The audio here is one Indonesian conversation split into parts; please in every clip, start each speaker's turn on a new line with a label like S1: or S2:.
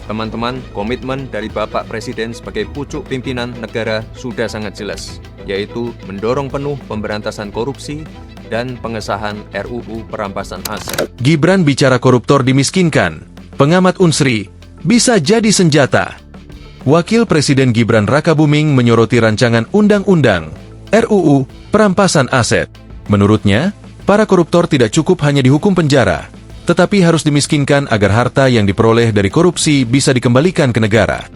S1: Teman-teman, komitmen dari Bapak Presiden sebagai pucuk pimpinan negara sudah sangat jelas, yaitu mendorong penuh pemberantasan korupsi dan pengesahan RUU perampasan aset.
S2: Gibran bicara koruptor dimiskinkan, pengamat Unsri, bisa jadi senjata. Wakil Presiden Gibran Rakabuming menyoroti rancangan undang-undang RUU perampasan aset. Menurutnya, para koruptor tidak cukup hanya dihukum penjara, tetapi harus dimiskinkan agar harta yang diperoleh dari korupsi bisa dikembalikan ke negara.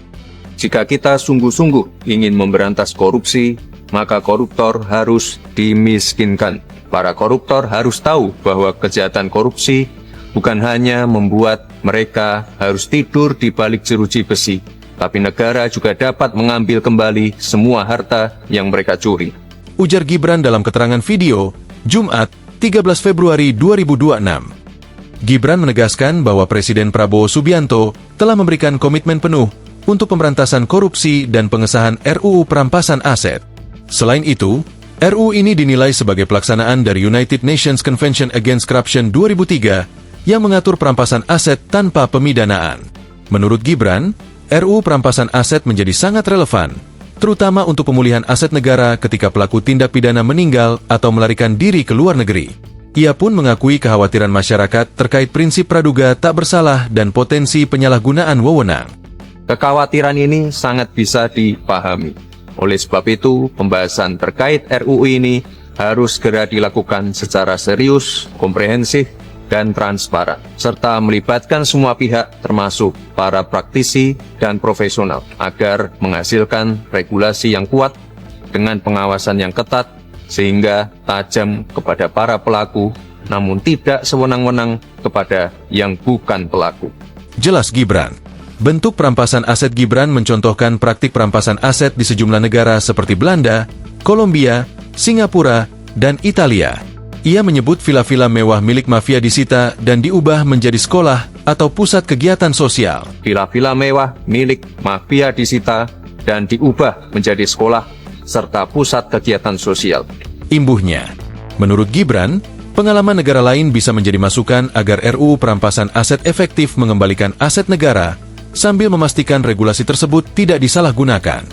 S1: Jika kita sungguh-sungguh ingin memberantas korupsi, maka koruptor harus dimiskinkan. Para koruptor harus tahu bahwa kejahatan korupsi bukan hanya membuat mereka harus tidur di balik jeruji besi, tapi negara juga dapat mengambil kembali semua harta yang mereka curi.
S2: Ujar Gibran dalam keterangan video, Jumat, 13 Februari 2026. Gibran menegaskan bahwa Presiden Prabowo Subianto telah memberikan komitmen penuh untuk pemberantasan korupsi dan pengesahan RUU perampasan aset. Selain itu, RUU ini dinilai sebagai pelaksanaan dari United Nations Convention Against Corruption 2003 yang mengatur perampasan aset tanpa pemidanaan. Menurut Gibran, RUU perampasan aset menjadi sangat relevan, terutama untuk pemulihan aset negara ketika pelaku tindak pidana meninggal atau melarikan diri ke luar negeri. Ia pun mengakui kekhawatiran masyarakat terkait prinsip praduga tak bersalah dan potensi penyalahgunaan wewenang.
S1: Kekhawatiran ini sangat bisa dipahami. Oleh sebab itu, pembahasan terkait RUU ini harus segera dilakukan secara serius, komprehensif, dan transparan, serta melibatkan semua pihak termasuk para praktisi dan profesional agar menghasilkan regulasi yang kuat dengan pengawasan yang ketat sehingga tajam kepada para pelaku, namun tidak sewenang-wenang kepada yang bukan pelaku.
S2: Jelas Gibran. Bentuk perampasan aset Gibran mencontohkan praktik perampasan aset di sejumlah negara seperti Belanda, Kolombia, Singapura, dan Italia. Ia menyebut villa-villa mewah milik mafia disita dan diubah menjadi sekolah atau pusat kegiatan sosial.
S1: Villa-villa mewah milik mafia disita dan diubah menjadi sekolah serta pusat kegiatan sosial.
S2: Imbuhnya, menurut Gibran, pengalaman negara lain bisa menjadi masukan agar RUU perampasan aset efektif mengembalikan aset negara sambil memastikan regulasi tersebut tidak disalahgunakan.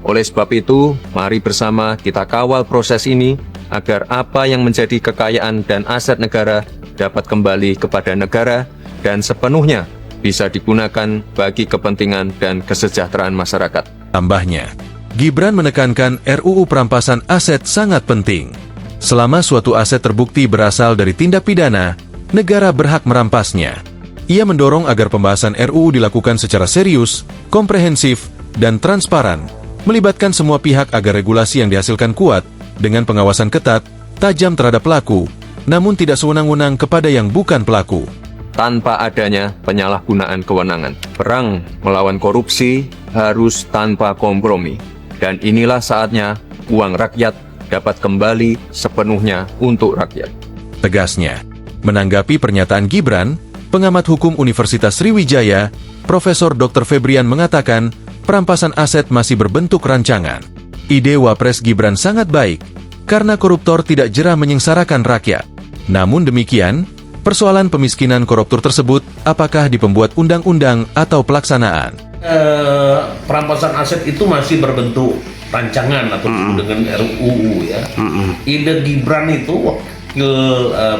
S1: Oleh sebab itu, mari bersama kita kawal proses ini agar apa yang menjadi kekayaan dan aset negara dapat kembali kepada negara dan sepenuhnya bisa digunakan bagi kepentingan dan kesejahteraan masyarakat.
S2: Tambahnya, Gibran menekankan RUU perampasan aset sangat penting. Selama suatu aset terbukti berasal dari tindak pidana, negara berhak merampasnya. Ia mendorong agar pembahasan RUU dilakukan secara serius, komprehensif, dan transparan, melibatkan semua pihak agar regulasi yang dihasilkan kuat, dengan pengawasan ketat, tajam terhadap pelaku, namun tidak sewenang-wenang kepada yang bukan pelaku.
S1: Tanpa adanya penyalahgunaan kewenangan, perang melawan korupsi harus tanpa kompromi. Dan inilah saatnya uang rakyat dapat kembali sepenuhnya untuk rakyat.
S2: Tegasnya, menanggapi pernyataan Gibran, pengamat hukum Universitas Sriwijaya, Profesor Dr. Febrian mengatakan, perampasan aset masih berbentuk rancangan. Ide Wapres Gibran sangat baik, karena koruptor tidak jera menyengsarakan rakyat. Namun demikian, persoalan pemiskinan koruptor tersebut apakah di pembuat undang-undang atau pelaksanaan?
S3: Perampasan aset itu masih berbentuk rancangan atau dengan RUU ya. Ide Gibran itu wakil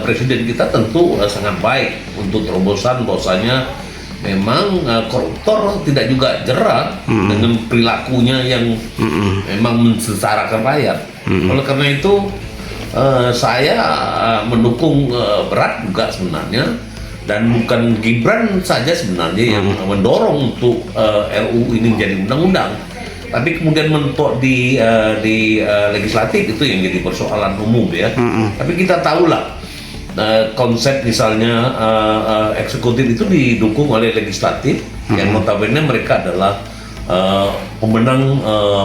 S3: presiden kita tentu sangat baik untuk terobosan bahwasanya memang koruptor tidak juga jera dengan perilakunya yang memang mensengsarakan rakyat. Oleh karena itu saya mendukung berat juga sebenarnya. Dan bukan Gibran saja sebenarnya yang mendorong untuk RUU ini menjadi undang-undang, tapi kemudian mentok di legislatif itu yang jadi persoalan umum ya. Tapi kita tahulah konsep misalnya eksekutif itu didukung oleh legislatif yang notabene mereka adalah pemenang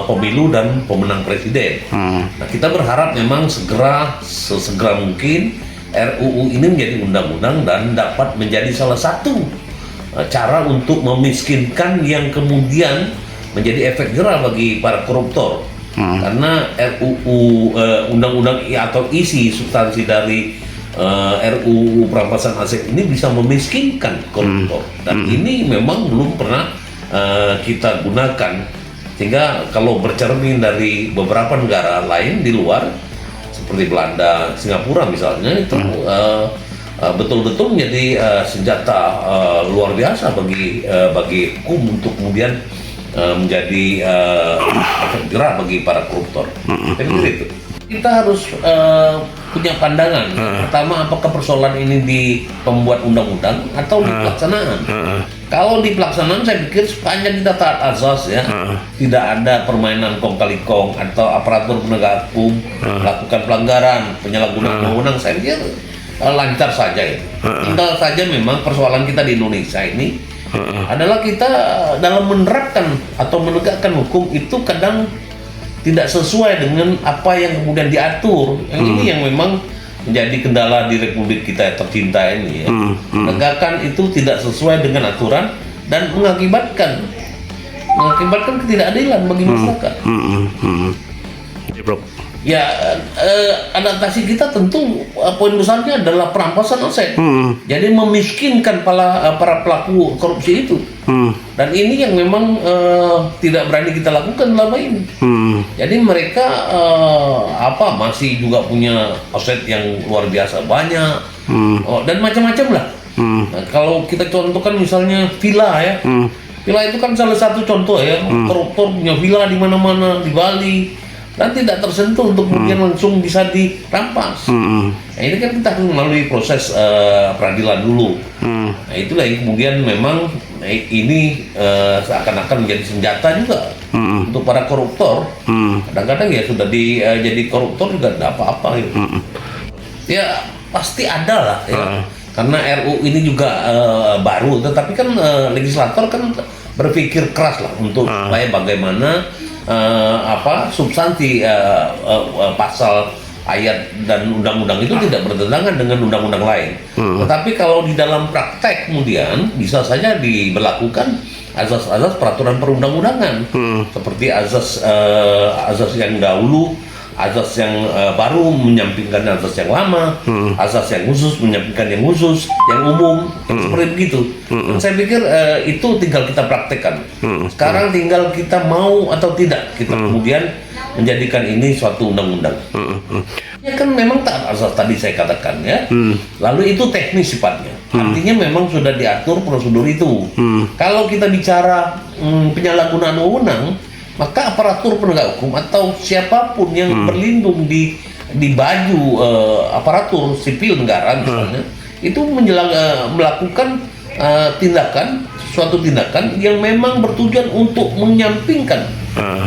S3: pemilu dan pemenang presiden. Nah, kita berharap memang sesegera mungkin RUU ini menjadi undang-undang dan dapat menjadi salah satu cara untuk memiskinkan yang kemudian menjadi efek jera bagi para koruptor. Karena RUU undang-undang atau isi substansi dari RUU perampasan aset ini bisa memiskinkan koruptor, dan ini memang belum pernah kita gunakan. Sehingga kalau bercermin dari beberapa negara lain di luar seperti Belanda, Singapura misalnya, itu betul-betul menjadi senjata luar biasa bagi hukum untuk kemudian menjadi efek jerah bagi para koruptor. Jadi itu kita harus punya pandangan. Pertama, apakah persoalan ini di pembuat undang-undang atau di pelaksanaan? Kalau di pelaksanaan, saya pikir sepanjang kita taat azas ya, tidak ada permainan kong kali kong atau aparatur penegak hukum melakukan pelanggaran, penyalahgunaan wewenang, saya pikir lancar saja itu. Tinggal saja memang persoalan kita di Indonesia ini adalah kita dalam menerapkan atau menegakkan hukum itu kadang tidak sesuai dengan apa yang kemudian diatur. Yang ini yang memang menjadi kendala di Republik kita tercinta ini ya. Penegakan itu tidak sesuai dengan aturan dan mengakibatkan ketidakadilan bagi masyarakat. Ya, adaptasi kita tentu poin besarnya adalah perampasan aset. Jadi memiskinkan para pelaku korupsi itu. Dan ini yang memang tidak berani kita lakukan selama ini. Jadi mereka masih juga punya aset yang luar biasa banyak, dan macam-macam lah. Nah, kalau kita contohkan misalnya villa ya, villa itu kan salah satu contoh ya. Koruptor punya villa di mana-mana di Bali dan tidak tersentuh untuk kemudian langsung bisa dirampas. Nah, ini kan kita melalui proses peradilan dulu. Nah, itulah yang kemudian memang ini seakan-akan menjadi senjata juga untuk para koruptor. Kadang-kadang ya sudah jadi koruptor juga tidak apa-apa gitu. Ya pasti ada lah ya. Karena RU ini juga baru, tetapi kan legislator kan berpikir keras lah untuk bagaimana substansi pasal, ayat dan undang-undang itu tidak bertentangan dengan undang-undang lain. Tetapi kalau di dalam praktek kemudian bisa saja diberlakukan azas-azas peraturan perundang-undangan, seperti azas yang dahulu, azas yang baru menyampingkan azas yang lama, azas yang khusus menyampingkan yang khusus, yang umum, seperti begitu. Saya pikir itu tinggal kita praktekkan. Sekarang tinggal kita mau atau tidak kita kemudian menjadikan ini suatu undang-undang. Ya kan memang taat azas tadi saya katakan ya. Lalu itu teknis sifatnya. Artinya memang sudah diatur prosedur itu. Kalau kita bicara penyalahgunaan wewenang, maka aparatur penegak hukum atau siapapun yang berlindung di baju aparatur sipil negara misalnya, itu melakukan suatu tindakan yang memang bertujuan untuk menyampingkan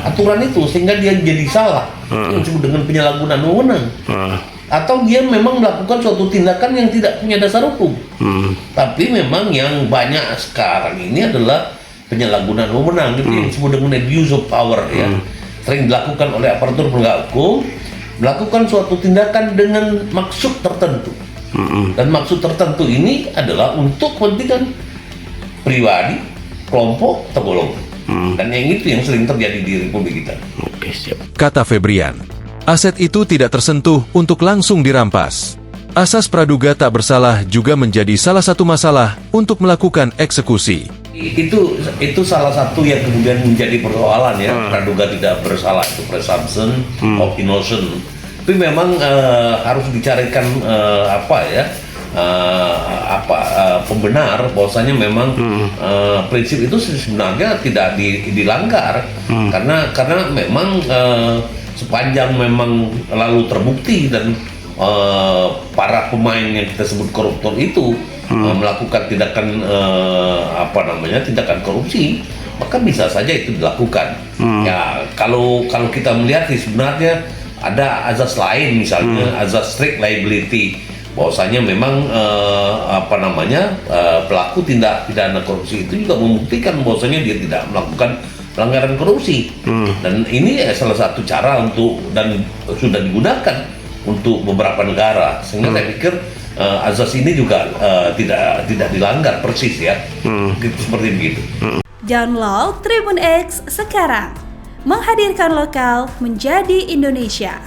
S3: aturan itu sehingga dia jadi salah, yang disebut dengan penyalahgunaan wewenang. Atau dia memang melakukan suatu tindakan yang tidak punya dasar hukum. Tapi memang yang banyak sekarang ini adalah penyalahgunaan wewenang, itu yang disebut dengan abuse of power ya. Sering dilakukan oleh aparatur penegak hukum, melakukan suatu tindakan dengan maksud tertentu. Dan maksud tertentu ini adalah untuk kepentingan pribadi, kelompok, atau golongan. Dan yang itu yang sering terjadi di Republik kita.
S4: Oke, siap.
S2: Kata Febrian, aset itu tidak tersentuh untuk langsung dirampas. Asas praduga tak bersalah juga menjadi salah satu masalah untuk melakukan eksekusi.
S3: Itu salah satu yang kemudian menjadi persoalan ya, praduga tidak bersalah, itu presumption of innocence. Tapi memang harus dicarikan pembenar bahwasanya memang prinsip itu sebenarnya tidak dilanggar, karena memang sepanjang memang lalu terbukti dan para pemain yang kita sebut koruptor itu melakukan tindakan tindakan korupsi, maka bisa saja itu dilakukan. Ya kalau kita melihat sih sebenarnya ada azas lain, misalnya azas strict liability, bahwasanya memang pelaku tindak pidana korupsi itu juga membuktikan bahwasanya dia tidak melakukan pelanggaran korupsi. Dan ini salah satu cara untuk, dan sudah digunakan untuk beberapa negara, sehingga saya pikir azas ini juga tidak dilanggar persis ya. Seperti begitu.
S5: Download Tribun X sekarang, menghadirkan lokal menjadi Indonesia.